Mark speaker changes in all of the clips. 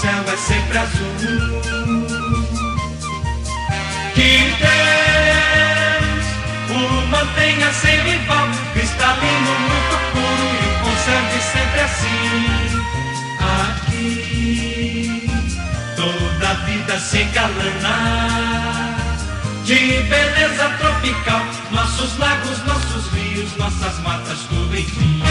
Speaker 1: céu é sempre azul. Que Deus o mantenha sem rival, cristalino, muito puro, e o conserve sempre assim. Aqui toda a vida se engalana de beleza tropical, nossos lagos, nossos rios, nossas matas, tudo enfim.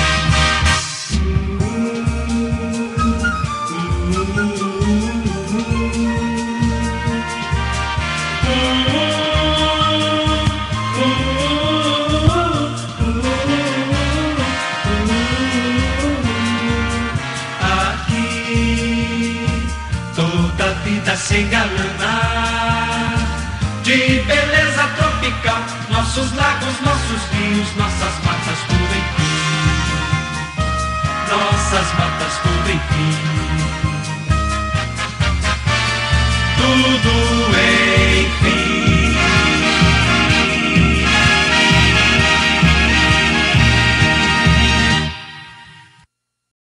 Speaker 1: Aqui toda a vida se engalana de beleza tropical, nossos lagos, nossos rios, nossas matas, tudo enfim. Nossas matas, tudo enfim. Tudo enfim.